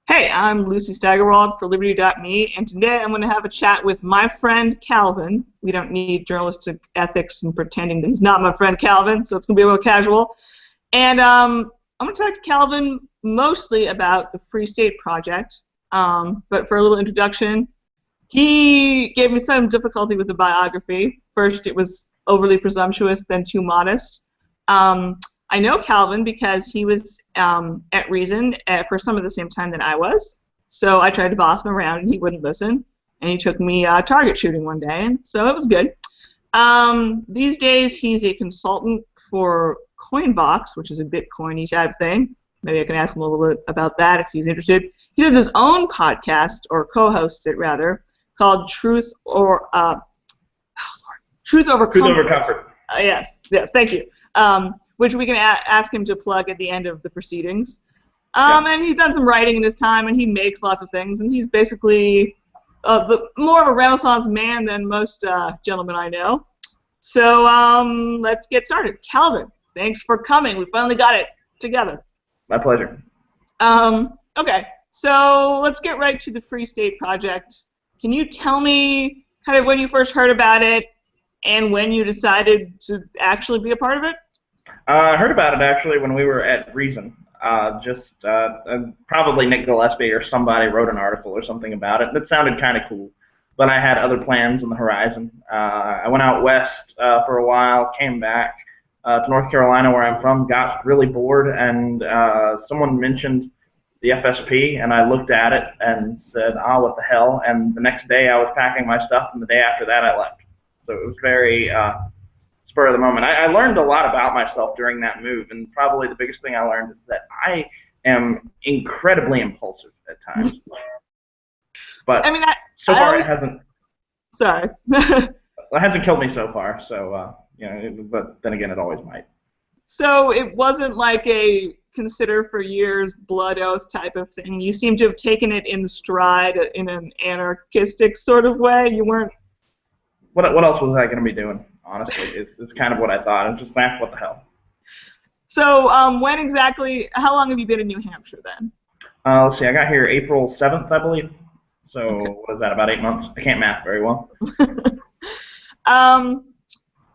Hey, I'm Lucy Steigerwald for Liberty.me, and today I'm going to have a chat with my friend Calvin. We don't need journalistic ethics and pretending that he's not my friend Calvin, so it's going to be a little casual. And I'm going to talk to Calvin mostly about the Free State Project, but for a little introduction, he gave me some difficulty with the biography. First, it was overly presumptuous, then too modest. I know Calvin because he was at Reason for some of the same time that I was. So I tried to boss him around, and he wouldn't listen. And he took me target shooting one day, and so it was good. These days, he's a consultant for Coinbox, which is a Bitcoin-y type thing. Maybe I can ask him a little bit about that if he's interested. He does his own podcast, or co-hosts it rather, called Truth Over Truth over Comfort. comfort. Yes, thank you. Which we can ask him to plug at the end of the proceedings. And he's done some writing in his time, and he makes lots of things, and he's basically more of a Renaissance man than most gentlemen I know. So let's get started. Calvin, thanks for coming. We finally got it together. My pleasure. Okay, so let's get right to the Free State Project. Can you tell me kind of when you first heard about it and when you decided to actually be a part of it? I heard about it actually when we were at Reason. Probably Nick Gillespie or somebody wrote an article or something about it. It sounded kind of cool, but I had other plans on the horizon. I went out west for a while, came back to North Carolina where I'm from, got really bored, and someone mentioned the FSP, and I looked at it and said, what the hell? And the next day I was packing my stuff, and the day after that I left. So it was very spur of the moment. I learned a lot about myself during that move, and probably the biggest thing I learned is that I am incredibly impulsive at times. But I mean, so far it hasn't. Sorry. It hasn't killed me so far. So but then again, it always might. So it wasn't like a consider for years blood oath type of thing. You seem to have taken it in stride in an anarchistic sort of way. You weren't. What else was I going to be doing? Honestly, it's kind of what I thought. I'm just what the hell. So when exactly, how long have you been in New Hampshire then? Let's see, I got here April 7th, I believe. So okay. What is that, about 8 months? I can't math very well.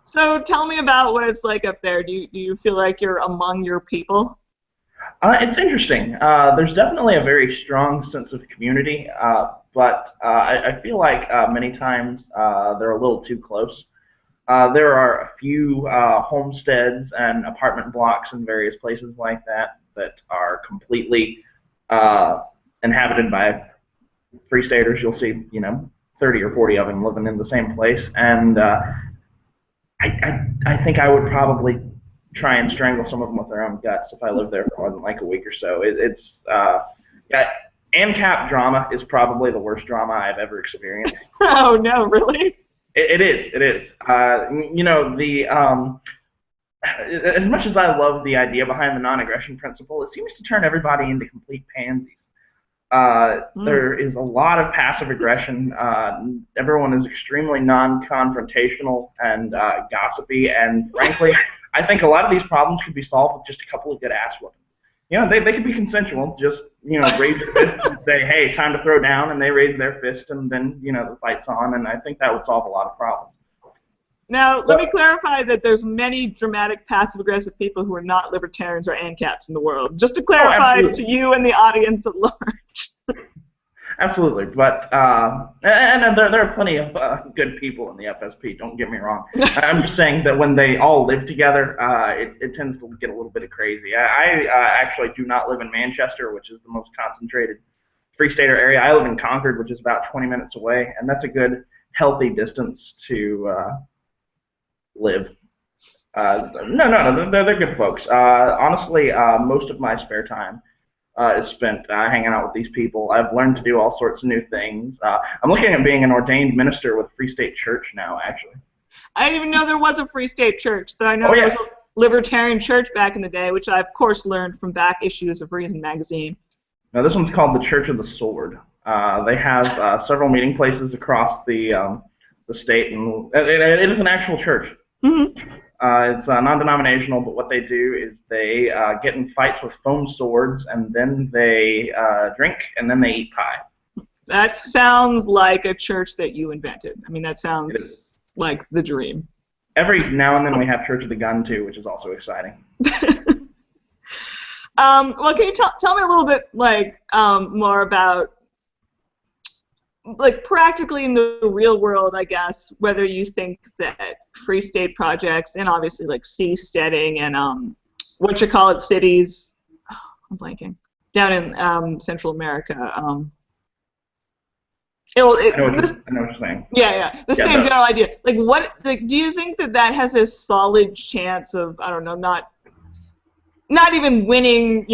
So tell me about what it's like up there. Do you feel like you're among your people? It's interesting. There's definitely a very strong sense of community, but I feel like many times they're a little too close. There are a few homesteads and apartment blocks in various places like that are completely inhabited by Free Staters. You'll see, 30 or 40 of them living in the same place, and I think I would probably try and strangle some of them with their own guts if I lived there for more than like a week or so. ANCAP drama is probably the worst drama I've ever experienced. Oh no, really? It is. As much as I love the idea behind the non-aggression principle, it seems to turn everybody into complete pansies. There is a lot of passive aggression. Everyone is extremely non-confrontational and gossipy, and frankly, I think a lot of these problems could be solved with just a couple of good ass whoopings. They could be consensual. Just raise your fist and say, "Hey, time to throw down," and they raise their fist, and then the fight's on. And I think that would solve a lot of problems. Now, let me clarify that there's many dramatic passive-aggressive people who are not libertarians or ANCAPs in the world. Just to clarify to you and the audience at large. Absolutely, but and there are plenty of good people in the FSP. Don't get me wrong. I'm just saying that when they all live together, it tends to get a little bit crazy. I actually do not live in Manchester, which is the most concentrated Free Stater area. I live in Concord, which is about 20 minutes away, and that's a good, healthy distance to live. No, they're good folks. Honestly, most of my spare time is spent hanging out with these people. I've learned to do all sorts of new things. I'm looking at being an ordained minister with Free State Church now, actually. I didn't even know there was a Free State Church. So I know there was a libertarian church back in the day, which I, of course, learned from back issues of Reason magazine. Now, this one's called the Church of the Sword. They have several meeting places across the state, and it is an actual church. Mm-hmm. It's non-denominational, but what they do is they get in fights with foam swords, and then they drink, and then they eat pie. That sounds like a church that you invented. I mean, that sounds like the dream. Every now and then we have Church of the Gun, too, which is also exciting. Well, can you tell me a little bit, like, more about, like, practically in the real world, I guess, whether you think that free state projects and obviously, like, seasteading and cities, I'm blanking, down in Central America. I know what you're saying. Yeah. The same general idea. Like, do you think that has a solid chance of, I don't know, not even winning,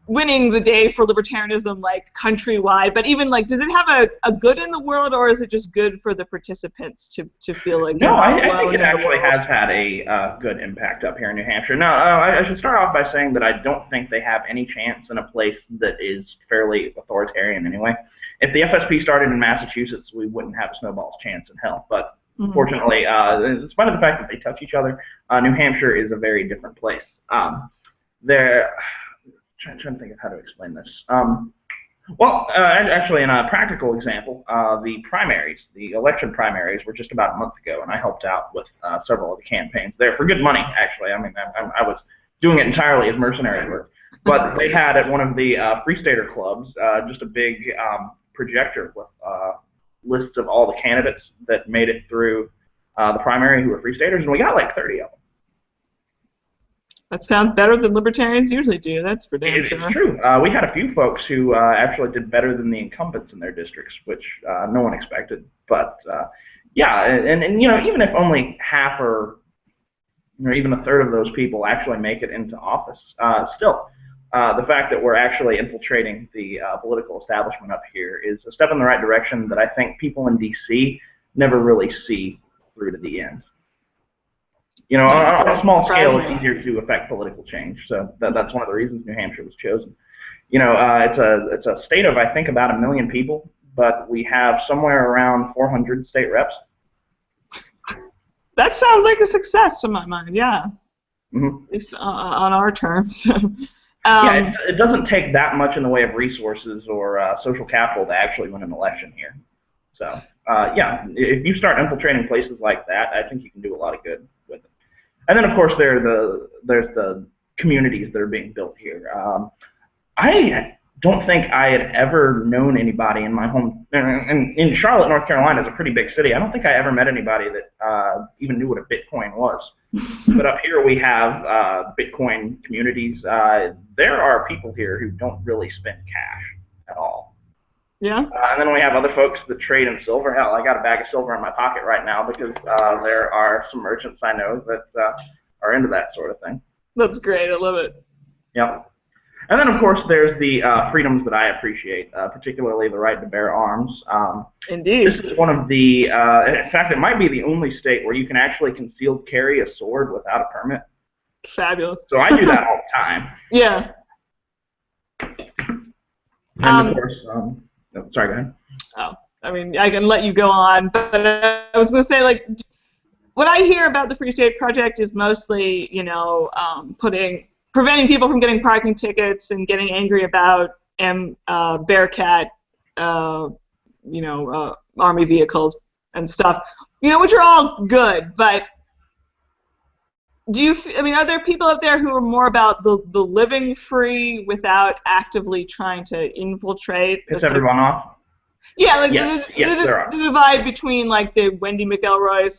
winning the day for libertarianism, like, countrywide, but even, like, does it have a good in the world, or is it just good for the participants to feel like they're not alone? I think it actually has had a good impact up here in New Hampshire. No, I should start off by saying that I don't think they have any chance in a place that is fairly authoritarian anyway. If the FSP started in Massachusetts, we wouldn't have a snowball's chance in hell, but fortunately, in spite of the fact that they touch each other, New Hampshire is a very different place. I'm trying to think of how to explain this. Actually, in a practical example, the election primaries were just about a month ago, and I helped out with several of the campaigns there for good money, actually. I mean, I was doing it entirely as mercenary work. But they had at one of the Free Stater clubs just a big projector with lists of all the candidates that made it through the primary who were Free Staters, and we got like 30 of them. That sounds better than libertarians usually do. That's for damn sure. It's true. We had a few folks who actually did better than the incumbents in their districts, which no one expected. But yeah, and even if only half or even a third of those people actually make it into office, still, the fact that we're actually infiltrating the political establishment up here is a step in the right direction that I think people in D.C. never really see through to the end. On a small scale, it's easier to affect political change, so that's one of the reasons New Hampshire was chosen. It's a state of, I think, about 1 million people, but we have somewhere around 400 state reps. That sounds like a success to my mind, yeah. Mm-hmm. At least on our terms. Yeah, it doesn't take that much in the way of resources or social capital to actually win an election here. So, yeah, if you start infiltrating places like that, I think you can do a lot of good with it. And then, of course, there's the communities that are being built here. I don't think I had ever known anybody in my home. And in Charlotte, North Carolina, is a pretty big city. I don't think I ever met anybody that even knew what a Bitcoin was. But up here we have Bitcoin communities. There are people here who don't really spend cash at all. Yeah. And then we have other folks that trade in silver. Hell, I got a bag of silver in my pocket right now because there are some merchants I know that are into that sort of thing. That's great. I love it. Yep. And then, of course, there's the freedoms that I appreciate, particularly the right to bear arms. Indeed. This is one of the, in fact, it might be the only state where you can actually concealed carry a sword without a permit. Fabulous. So I do that all the time. Yeah. And, of course, no, sorry, go ahead. Oh, I mean, I can let you go on, but I was going to say, like, what I hear about the Free State Project is mostly, preventing people from getting parking tickets and getting angry about Bearcat, Army vehicles and stuff, which are all good. But are there people out there who are more about the living free without actively trying to infiltrate? Piss everyone off? Yeah, like yes, the divide between like the Wendy McElroy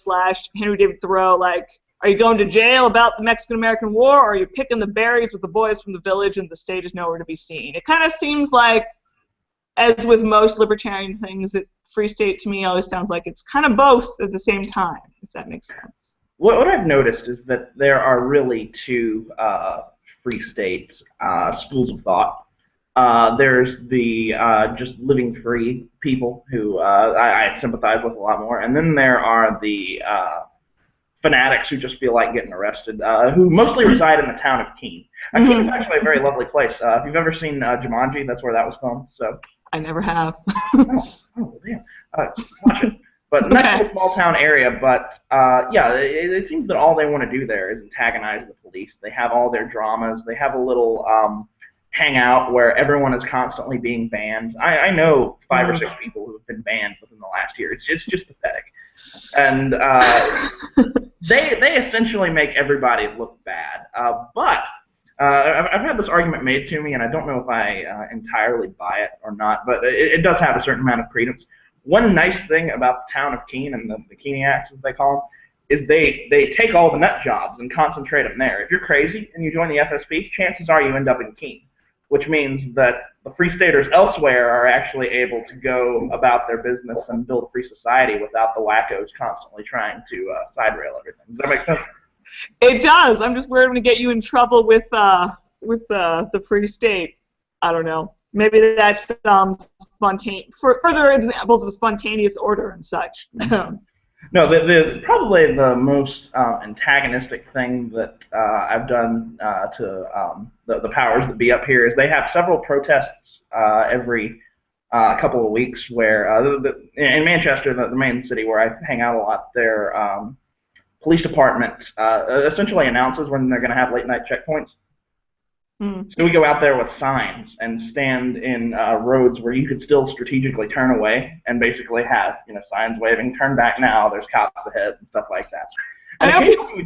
/ Henry David Thoreau, like, are you going to jail about the Mexican-American War, or are you picking the berries with the boys from the village and the state is nowhere to be seen? It kind of seems like, as with most libertarian things, that Free State to me always sounds like it's kind of both at the same time, if that makes sense. What I've noticed is that there are really two Free State schools of thought. There's the just living free people who I sympathize with a lot more, and then there are the fanatics who just feel like getting arrested, who mostly reside in the town of Keene. Keene is actually a very lovely place. If you've ever seen Jumanji, that's where that was filmed. So I never have. oh damn. Watch it. But nice little small town area, but yeah, it seems that all they want to do there is antagonize the police. They have all their dramas. They have a little hangout where everyone is constantly being banned. I know 5 or 6 people who have been banned within the last year. It's just pathetic. And they essentially make everybody look bad. But I've had this argument made to me, and I don't know if I entirely buy it or not, but it does have a certain amount of credence. One nice thing about the town of Keene and the Keeniacs, as they call them, is they take all the nut jobs and concentrate them there. If you're crazy and you join the FSP, chances are you end up in Keene, which means that the Free Staters elsewhere are actually able to go about their business and build a free society without the wackos constantly trying to side rail everything. Does that make sense? It does. I'm just worried I'm going to get you in trouble with the Free State. I don't know. Maybe that's spontaneous. Further examples of spontaneous order and such. No, probably the most antagonistic thing that I've done to the powers that be up here is they have several protests every couple of weeks where in Manchester, the main city where I hang out a lot, their police department essentially announces when they're going to have late night checkpoints. So we go out there with signs and stand in roads where you could still strategically turn away and basically have signs waving, turn back now, there's cops ahead and stuff like that. And I know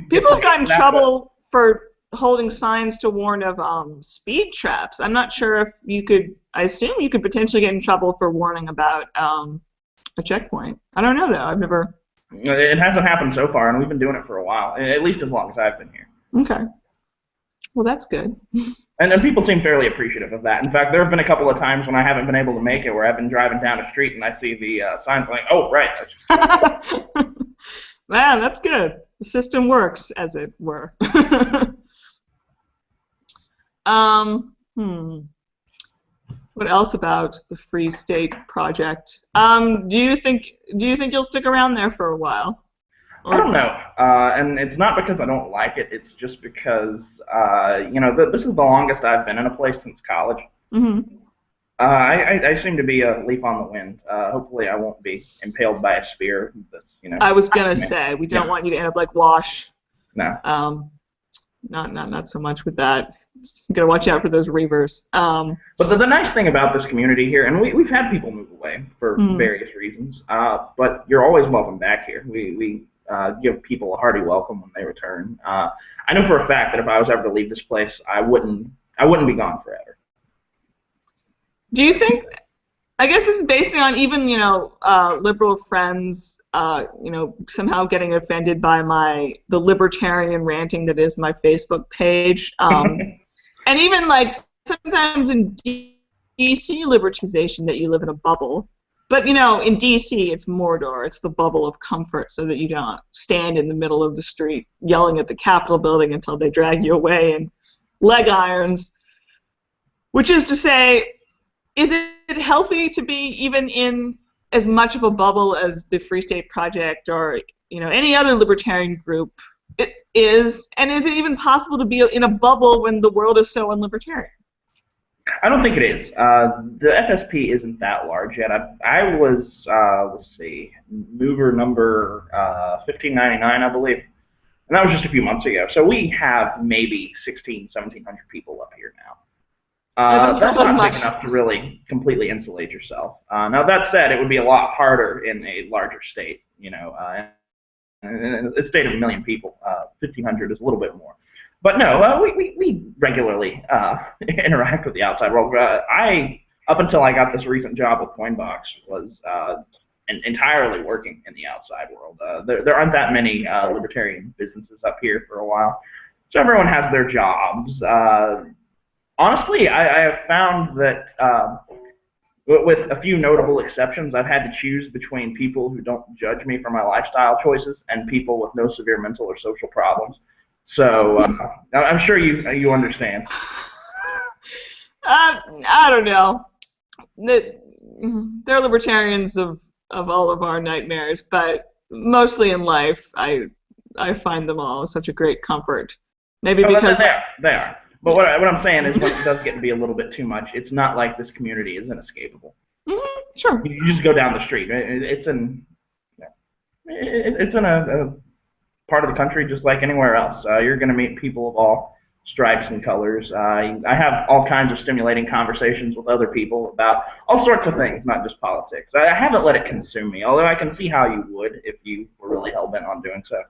people have gotten in trouble for holding signs to warn of speed traps. I'm not sure if you could, I assume you could potentially get in trouble for warning about a checkpoint. I don't know though, I've never. It hasn't happened so far, and we've been doing it for a while, at least as long as I've been here. Okay. Well, that's good. And people seem fairly appreciative of that. In fact, there have been a couple of times when I haven't been able to make it where I've been driving down a street and I see the signs like, oh, right. Man, that's good. The system works, as it were. What else about the Free State Project? Do you think you'll stick around there for a while? I don't know, and it's not because I don't like it. It's just because this is the longest I've been in a place since college. I seem to be a leaf on the wind. Hopefully, I won't be impaled by a spear. I was gonna say we don't want you to end up like Wash. No. Not so much with that. You gotta watch out for those reavers. But the nice thing about this community here, and we've had people move away for various reasons, but you're always welcome back here. We give people a hearty welcome when they return. I know for a fact that if I was ever to leave this place, I wouldn't be gone forever. Do you think? I guess this is based on even liberal friends somehow getting offended by the libertarian ranting that is my Facebook page, and even like sometimes in DC libertization that you live in a bubble. But, in D.C., it's Mordor. It's the bubble of comfort so that you don't stand in the middle of the street yelling at the Capitol building until they drag you away in leg irons. Which is to say, is it healthy to be even in as much of a bubble as the Free State Project or, any other libertarian group it is? And is it even possible to be in a bubble when the world is so unlibertarian? I don't think it is. The FSP isn't that large yet. I was, let's see, mover number 1599, I believe. And that was just a few months ago. So we have maybe 1,700 people up here now. That's not big enough to really completely insulate yourself. Now, that said, it would be a lot harder in a larger state. In a state of 1 million people, 1,500 is a little bit more. But no, we regularly interact with the outside world. Up until I got this recent job with Coinbox, was entirely working in the outside world. There aren't that many libertarian businesses up here for a while, so everyone has their jobs. Honestly, I have found that with a few notable exceptions, I've had to choose between people who don't judge me for my lifestyle choices and people with no severe mental or social problems. So I'm sure you understand. I don't know. They're libertarians of all of our nightmares, but mostly in life, I find them all such a great comfort. Maybe because they are. But what I'm saying is, when it does get to be a little bit too much, it's not like this community is inescapable. Sure. You just go down the street. It's an It's in a part of the country just like anywhere else. You're going to meet people of all stripes and colors. I have all kinds of stimulating conversations with other people about all sorts of things, not just politics. I haven't let it consume me, although I can see how you would if you were really hell-bent on doing so.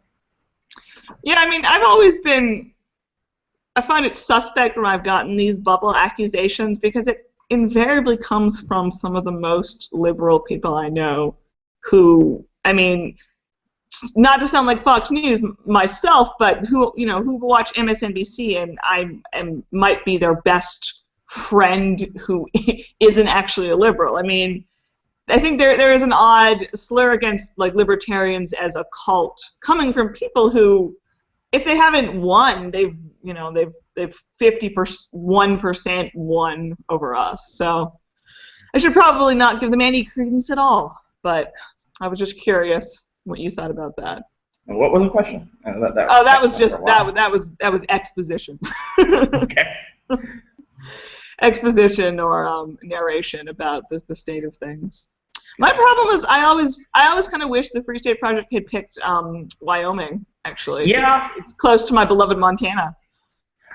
Yeah, I mean, I find it suspect when I've gotten these bubble accusations because it invariably comes from some of the most liberal people I know who, I mean, not to sound like Fox News myself, but who watch MSNBC, and might be their best friend who isn't actually a liberal. I mean, I think there is an odd slur against like libertarians as a cult coming from people who, if they haven't won, they've 51% won over us. So I should probably not give them any credence at all. But I was just curious what you thought about that. And what was the question? That was exposition. Okay. Exposition or narration about the state of things. My problem is I always kind of wish the Free State Project had picked Wyoming, actually. Yeah. It's close to my beloved Montana.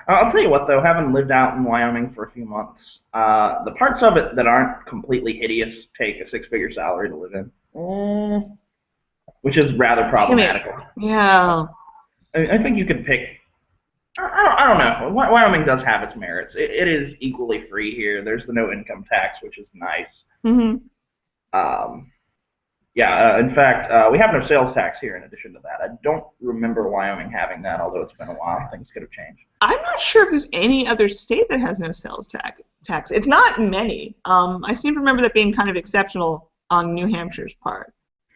I'll tell you what, though, having lived out in Wyoming for a few months, the parts of it that aren't completely hideous take a six-figure salary to live in, which is rather problematical. Yeah. I think you could pick. I don't know. Wyoming does have its merits. It is equally free here. There's the no income tax, which is nice. Mm-hmm. In fact, we have no sales tax here in addition to that. I don't remember Wyoming having that, although it's been a while. Things could have changed. I'm not sure if there's any other state that has no sales tax. It's not many. I seem to remember that being kind of exceptional on New Hampshire's part.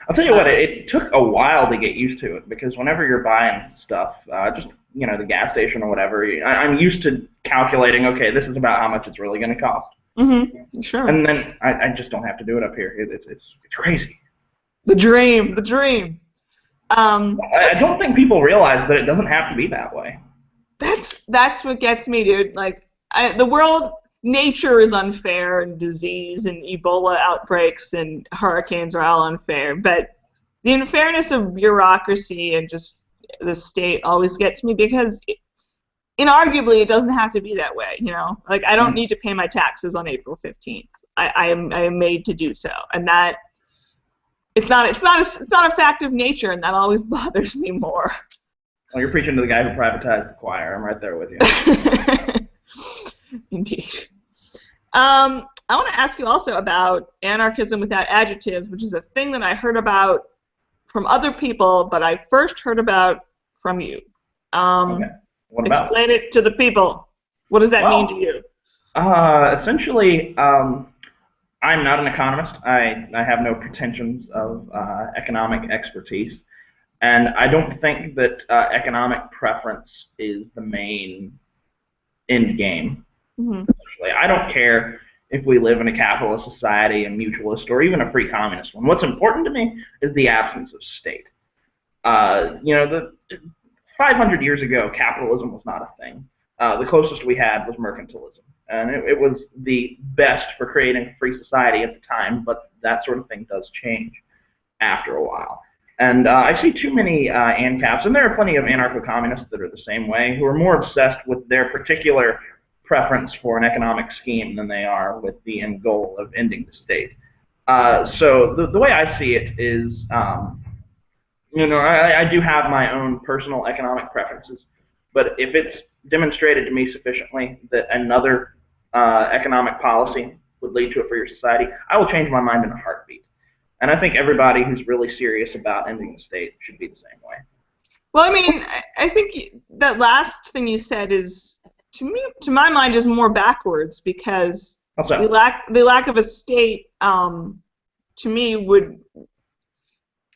I'll tell you what, it took a while to get used to it, because whenever you're buying stuff, just the gas station or whatever, I'm used to calculating, okay, this is about how much it's really going to cost. Mm-hmm. Sure. And then I just don't have to do it up here. It's crazy. The dream. I don't think people realize that it doesn't have to be that way. That's what gets me, dude. Like, the world, nature is unfair, and disease and Ebola outbreaks and hurricanes are all unfair. But the unfairness of bureaucracy and just the state always gets me, because inarguably it doesn't have to be that way. Like, I don't need to pay my taxes on April 15th. I am made to do so, and that. It's not a fact of nature, and that always bothers me more. Well, you're preaching to the guy who privatized the choir. I'm right there with you. Indeed. I want to ask you also about anarchism without adjectives, which is a thing that I heard about from other people, but I first heard about from you. Okay. What about? Explain it to the people. What does that mean to you? Essentially, I'm not an economist. I have no pretensions of economic expertise, and I don't think that economic preference is the main end game. Mm-hmm. I don't care if we live in a capitalist society, a mutualist, or even a free communist one. What's important to me is the absence of state. 500 years ago, capitalism was not a thing. The closest we had was mercantilism. And it was the best for creating a free society at the time, but that sort of thing does change after a while. And I see too many ANCAPs, and there are plenty of anarcho-communists that are the same way, who are more obsessed with their particular preference for an economic scheme than they are with the end goal of ending the state. So the way I see it is, I do have my own personal economic preferences, but if it's demonstrated to me sufficiently that another economic policy would lead to a freer society, I will change my mind in a heartbeat. And I think everybody who's really serious about ending the state should be the same way. Well, I mean, I think that last thing you said is, to my mind, is more backwards, because the lack of a state, to me,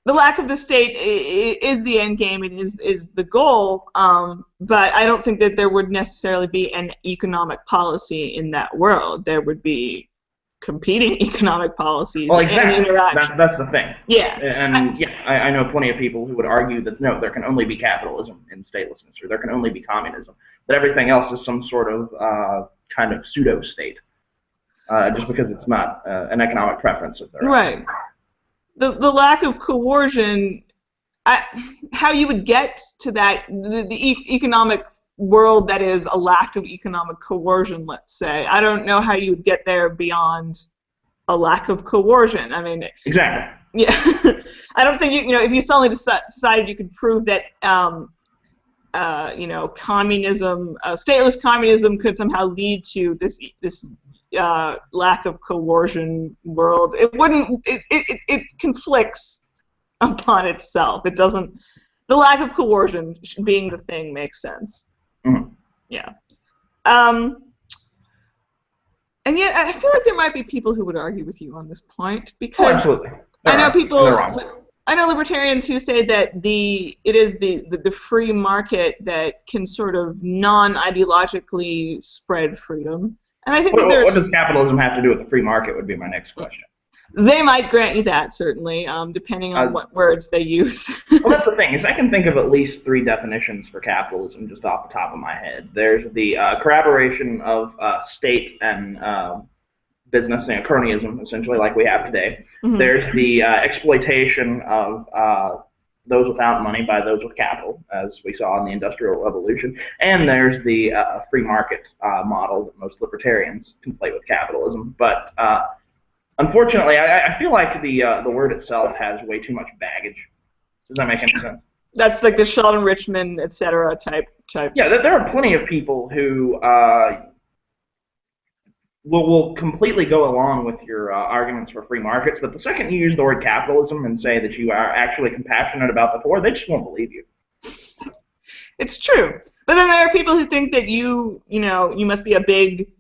the lack of the state is the end game. It is the goal, but I don't think that there would necessarily be an economic policy in that world. There would be competing economic policies and interactions. That's the thing. Yeah. And I know plenty of people who would argue that no, there can only be capitalism in statelessness, or there can only be communism. That everything else is some sort of kind of pseudo-state, just because it's not an economic preference of their own. Right. The lack of coercion how you would get to that the economic world that is a lack of economic coercion, let's say. I don't know how you would get there beyond a lack of coercion. I mean, Exactly. yeah, I don't think if you suddenly decided you could prove that communism, stateless communism, could somehow lead to this lack of coercion world. It wouldn't. It conflicts upon itself. It doesn't. The lack of coercion being the thing makes sense. Mm-hmm. Yeah. And yet, I feel like there might be people who would argue with you on this point because Absolutely. I know people. I know libertarians who say that it is the free market that can sort of non-ideologically spread freedom. And I think what does capitalism have to do with the free market would be my next question. They might grant you that, certainly, depending on what words they use. Well, that's the thing, is I can think of at least 3 definitions for capitalism just off the top of my head. There's the corroboration of state and business, cronyism, essentially, like we have today. Mm-hmm. There's the exploitation of those without money by those with capital, as we saw in the Industrial Revolution. And there's the free market model that most libertarians conflate with capitalism. But unfortunately, I feel like the word itself has way too much baggage. Does that make any sense? That's like the Sheldon Richman, etc. type. Yeah, there are plenty of people who will completely go along with your arguments for free markets, but the second you use the word capitalism and say that you are actually compassionate about the poor, they just won't believe you. It's true. But then there are people who think that you must be a big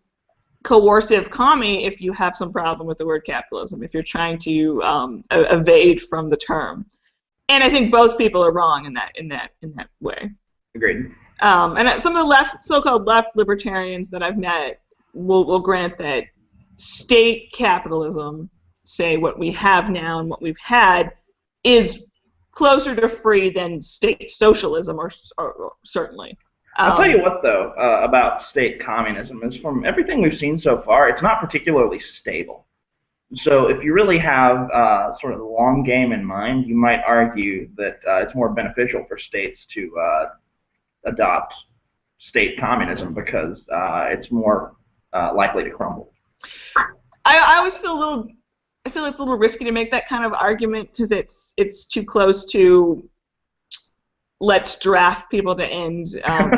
coercive commie if you have some problem with the word capitalism, if you're trying to evade from the term. And I think both people are wrong in that way. Agreed. And some of the so-called left libertarians that I've met will grant that state capitalism, say what we have now and what we've had, is closer to free than state socialism, or certainly. I'll tell you what, though, about state communism is from everything we've seen so far, it's not particularly stable. So if you really have sort of the long game in mind, you might argue that it's more beneficial for states to adopt state communism because it's more likely to crumble. I always feel it's a little risky to make that kind of argument because it's too close to let's draft people to end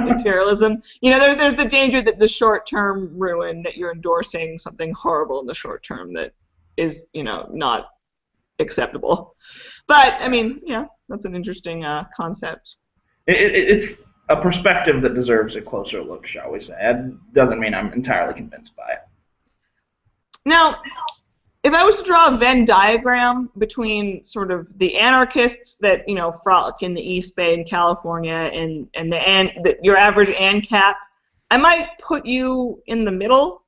imperialism. There's the danger that the short-term ruin, that you're endorsing something horrible in the short term that is, not acceptable. But, I mean, yeah, that's an interesting concept. It's a perspective that deserves a closer look, shall we say. It doesn't mean I'm entirely convinced by it. Now, if I was to draw a Venn diagram between sort of the anarchists that frolic in the East Bay in California and your average ANCAP, I might put you in the middle,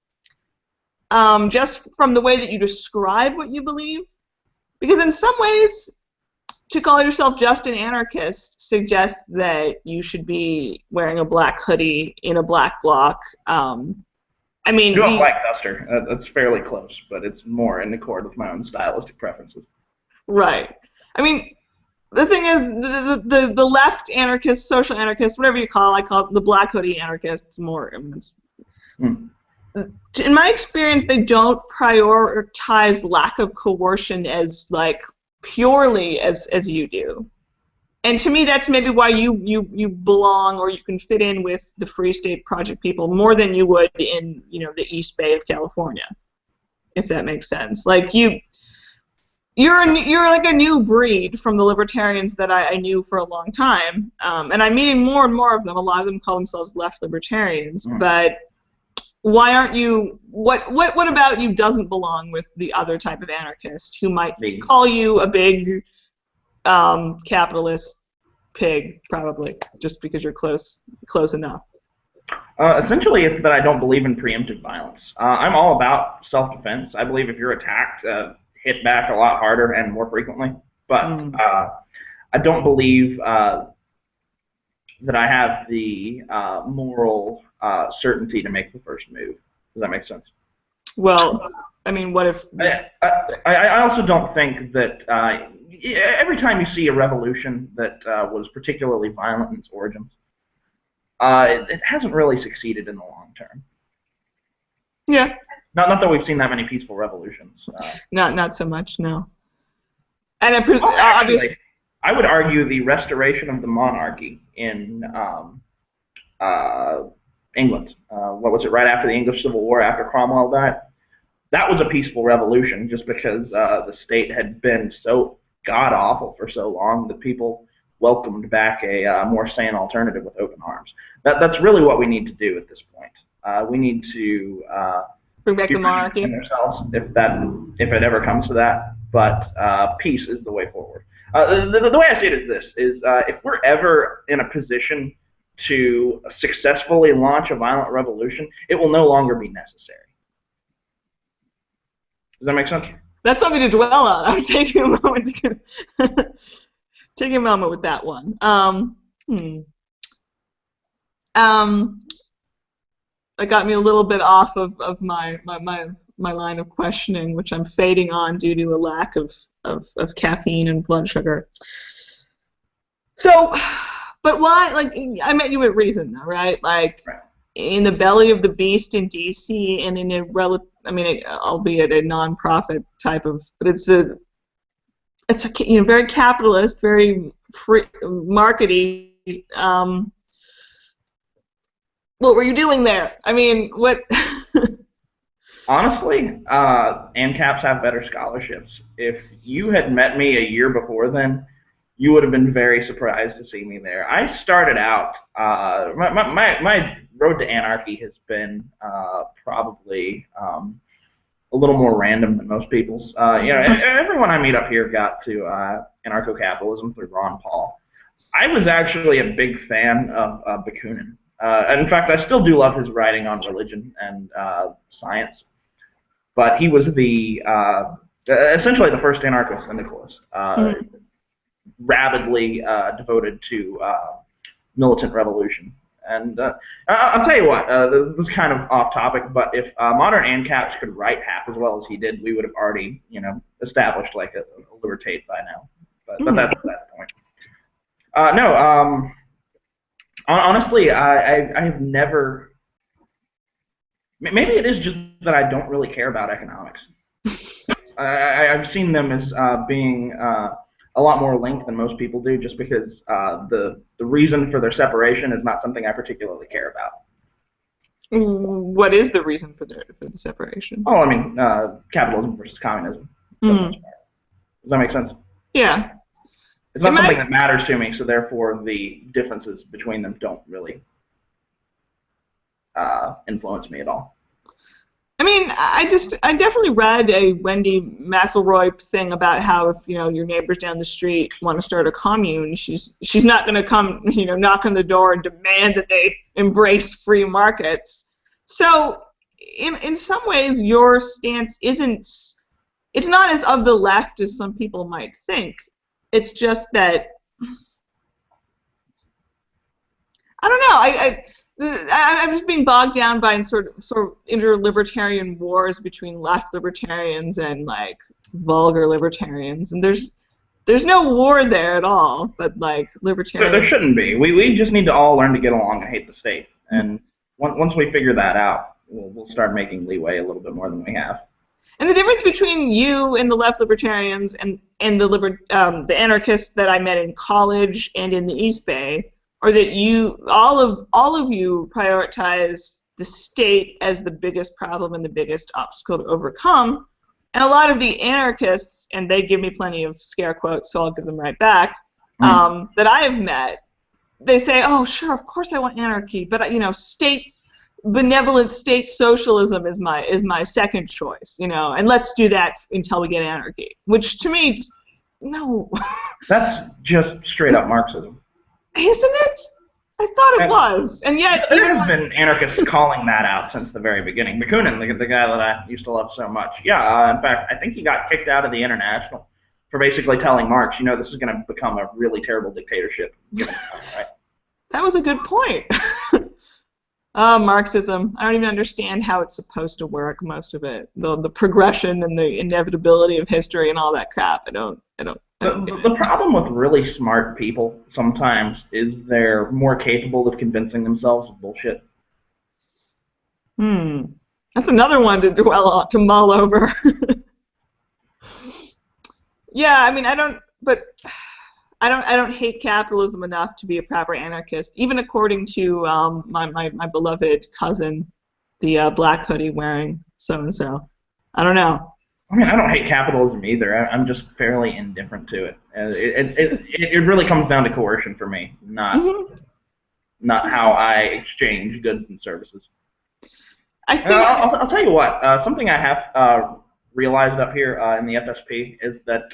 just from the way that you describe what you believe, because in some ways, to call yourself just an anarchist suggests that you should be wearing a black hoodie in a black bloc. I mean, you don't like duster. That's fairly close, but it's more in accord with my own stylistic preferences. Right. I mean, the thing is, the left anarchists, social anarchists, whatever you I call it the black hoodie anarchists more. I mean, in my experience, they don't prioritize lack of coercion as purely as you do. And to me, that's maybe why you belong, or you can fit in with the Free State Project people more than you would in the East Bay of California, if that makes sense. You're like a new breed from the libertarians that I knew for a long time, and I'm meeting more and more of them. A lot of them call themselves left libertarians, but why aren't you? What about you doesn't belong with the other type of anarchist who might call you a big capitalist pig, probably, just because you're close enough? Essentially, it's that I don't believe in preemptive violence. I'm all about self-defense. I believe if you're attacked, hit back a lot harder and more frequently. But I don't believe that I have the moral certainty to make the first move. Does that make sense? Well, I mean, what if... I also don't think that every time you see a revolution that was particularly violent in its origins, it hasn't really succeeded in the long term. Yeah. Not that we've seen that many peaceful revolutions. Not so much, no. And actually, I would argue the restoration of the monarchy in England. What was it? Right after the English Civil War, after Cromwell died. That was a peaceful revolution, just because the state had been so god awful for so long that people welcomed back a more sane alternative with open arms. That's really what we need to do at this point. We need to bring back the monarchy ourselves, if it ever comes to that. But peace is the way forward. The way I see it is this: if we're ever in a position to successfully launch a violent revolution, it will no longer be necessary. Does that make sense? That's something to dwell on. I was taking a moment taking a moment with that one. That got me a little bit off of my line of questioning, which I'm fading on due to a lack of caffeine and blood sugar. So, but why? Like, I met you at Reason, though, right? Like, right. In the belly of the beast in D.C. and in a albeit a non-profit type of, but it's a very capitalist, very free, markety. What were you doing there? I mean, what? Honestly, ANCAPs have better scholarships. If you had met me a year before then, you would have been very surprised to see me there. I started out, my road to anarchy has been probably a little more random than most people's. Everyone I meet up here got to anarcho-capitalism through Ron Paul. I was actually a big fan of Bakunin. In fact, I still do love his writing on religion and science. But he was the essentially the first anarcho-syndicalist, rabidly devoted to militant revolution. And I'll tell you what, this is kind of off topic, but if modern ANCAPs could write half as well as he did, we would have already, established like a libertate by now. But that's that point. Honestly, I have never. Maybe it is just that I don't really care about economics. I've seen them as being a lot more linked than most people do, just because the reason for their separation is not something I particularly care about. What is the reason for the separation? Oh, I mean, capitalism versus communism. Does that make sense? Yeah. It's not something that matters to me, so therefore the differences between them don't really influence me at all. I mean, I definitely read a Wendy McElroy thing about how if your neighbors down the street want to start a commune, she's not going to come knock on the door and demand that they embrace free markets. So in some ways your stance it's not as of the left as some people might think. It's just that I don't know. I'm just being bogged down by sort of inter-libertarian wars between left libertarians and like vulgar libertarians, and there's no war there at all. But like libertarians, there shouldn't be. We just need to all learn to get along and hate the state, and once we figure that out, we'll start making leeway a little bit more than we have. And the difference between you and the left libertarians and the anarchists that I met in college and in the East Bay are that all of you prioritize the state as the biggest problem and the biggest obstacle to overcome, and a lot of the anarchists, and they give me plenty of scare quotes, so I'll give them right back, that I have met, they say, oh sure, of course I want anarchy, but benevolent state socialism is my second choice, and let's do that until we get anarchy, which to me, no. That's just straight up Marxism. Isn't it? I thought it was, and yet there have been anarchists calling that out since the very beginning. Bakunin, the guy that I used to love so much. Yeah, in fact, I think he got kicked out of the International for basically telling Marx, this is going to become a really terrible dictatorship. Right? That was a good point. Marxism. I don't even understand how it's supposed to work, most of it. The progression and the inevitability of history and all that crap. I don't get it. The problem with really smart people sometimes is they're more capable of convincing themselves of bullshit. That's another one to dwell on, to mull over. Yeah, I mean, I don't hate capitalism enough to be a proper anarchist, even according to my beloved cousin, the black hoodie wearing so-and-so. I don't know. I mean, I don't hate capitalism either. I'm just fairly indifferent to it. It really comes down to coercion for me, not how I exchange goods and services. I'll tell you what. Something I have realized up here in the FSP is that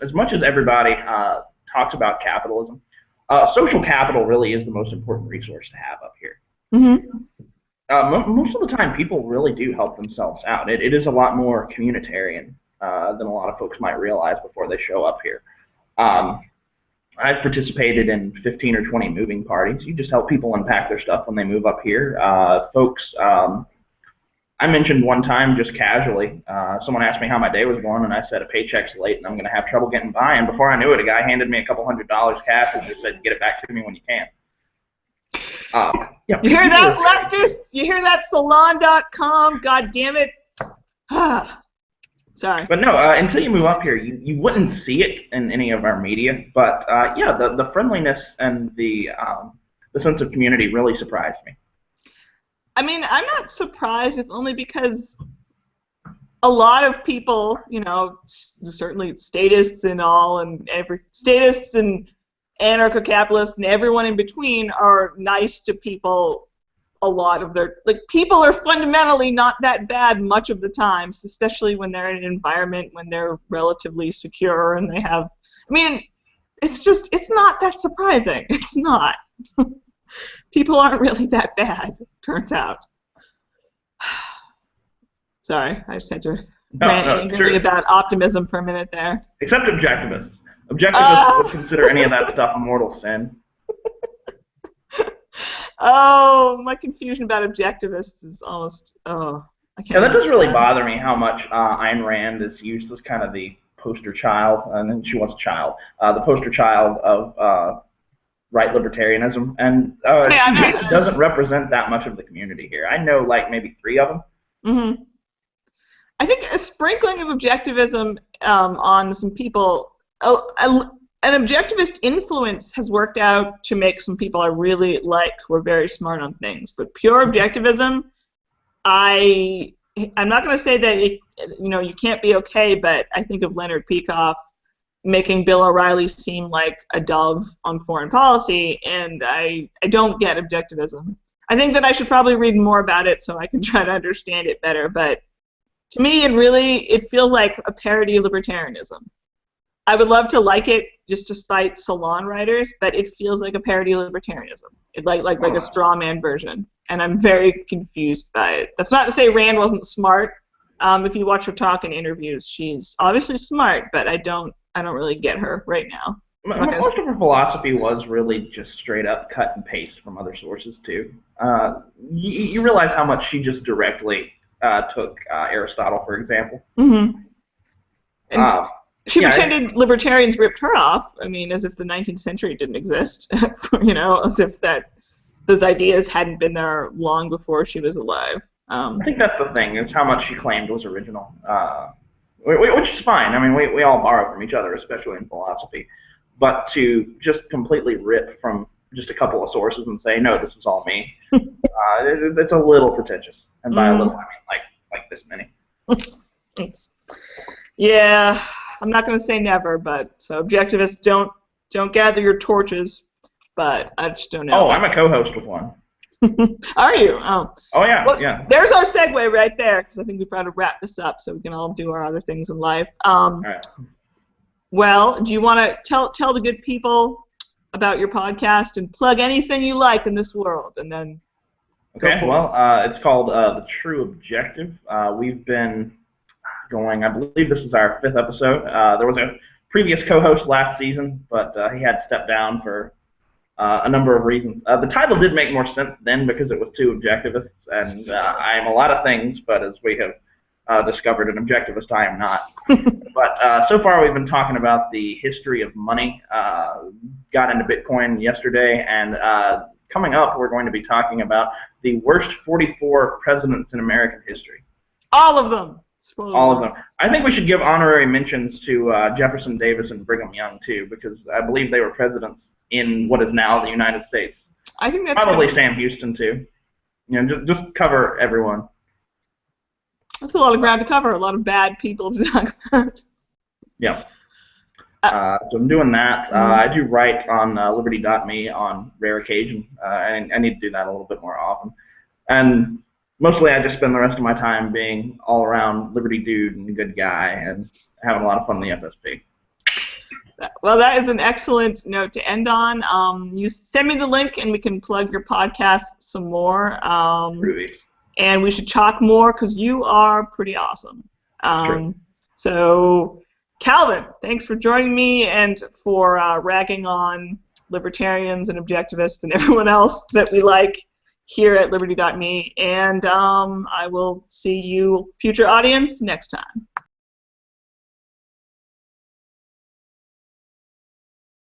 as much as everybody talks about capitalism, social capital really is the most important resource to have up here. Most of the time, people really do help themselves out. It is a lot more communitarian than a lot of folks might realize before they show up here. I've participated in 15 or 20 moving parties. You just help people unpack their stuff when they move up here. Folks, I mentioned one time just casually, someone asked me how my day was going, and I said a paycheck's late and I'm going to have trouble getting by. And before I knew it, a guy handed me a couple $100 cash and just said, "Get it back to me when you can." You hear that, leftists? You hear that, salon.com? God damn it. Sorry. But no, until you move up here, you wouldn't see it in any of our media. But yeah, the friendliness and the sense of community really surprised me. I mean, I'm not surprised, if only because a lot of people, you know, certainly statists and all, and statists and anarcho-capitalists and everyone in between are nice to people. A lot of their, like, people are fundamentally not that bad much of the times, especially when they're in an environment when they're relatively secure and they have, I mean, it's not that surprising. It's not. People aren't really that bad, turns out. Sorry, I just had to rant angrily about optimism for a minute there. Except objectivists. Objectivists would consider any of that stuff a mortal sin. Oh, my confusion about objectivists is almost, I can't. Yeah, that does really bother me how much Ayn Rand is used as kind of the poster child, and then she was a child, the poster child of right libertarianism, and she doesn't represent that much of the community here. I know, like, maybe 3 of them. I think a sprinkling of objectivism on some people, an objectivist influence has worked out to make some people I really like who are very smart on things, but pure objectivism, I'm not going to say that you can't be okay, but I think of Leonard Peikoff making Bill O'Reilly seem like a dove on foreign policy, and I don't get objectivism. I think that I should probably read more about it so I can try to understand it better, but to me it feels like a parody of libertarianism. I would love to like it just to spite salon writers, but it feels like a parody of libertarianism, like a straw man version, and I'm very confused by it. That's not to say Rand wasn't smart. If you watch her talk in interviews, she's obviously smart, but I don't really get her right now. Most of her philosophy was really just straight up cut and paste from other sources too. You realize how much she just directly took Aristotle, for example. She pretended libertarians ripped her off. I mean, as if the 19th century didn't exist. As if those ideas hadn't been there long before she was alive. I think that's the thing, is how much she claimed was original. Which is fine. I mean, we all borrow from each other, especially in philosophy. But to just completely rip from just a couple of sources and say, no, this is all me, it's a little pretentious. And by a little, I mean like this many. Thanks. Yeah, I'm not going to say never, but so objectivists don't gather your torches, but I just don't know. Oh, I'm a co-host with one. Are you? Oh. Oh yeah, well, yeah. There's our segue right there, because I think we've got to wrap this up so we can all do our other things in life. All right. Well, do you want to tell the good people about your podcast and plug anything you like in this world, and then okay. Well, it's called The True Objective. We've been going, I believe this is our 5th episode. There was a previous co-host last season, but he had to step down for a number of reasons. The title did make more sense then because it was two objectivists, and I am a lot of things, but as we have discovered, an objectivist I am not. But so far we've been talking about the history of money, got into Bitcoin yesterday, and coming up we're going to be talking about the worst 44 presidents in American history. All of them. All of them. I think we should give honorary mentions to Jefferson Davis and Brigham Young too, because I believe they were presidents in what is now the United States. I think that's probably fair. Sam Houston too. You know, just cover everyone. That's a lot of ground to cover. A lot of bad people to talk about. Yeah. So I'm doing that. I do write on Liberty.me on rare occasion, and I need to do that a little bit more often. And mostly I just spend the rest of my time being all around Liberty dude and good guy and having a lot of fun in the FSP. Well, that is an excellent note to end on. You send me the link and we can plug your podcast some more. And we should talk more because you are pretty awesome. So, Calvin, thanks for joining me and for ragging on libertarians and objectivists and everyone else that we like here at Liberty.me. And I will see you, future audience, next time.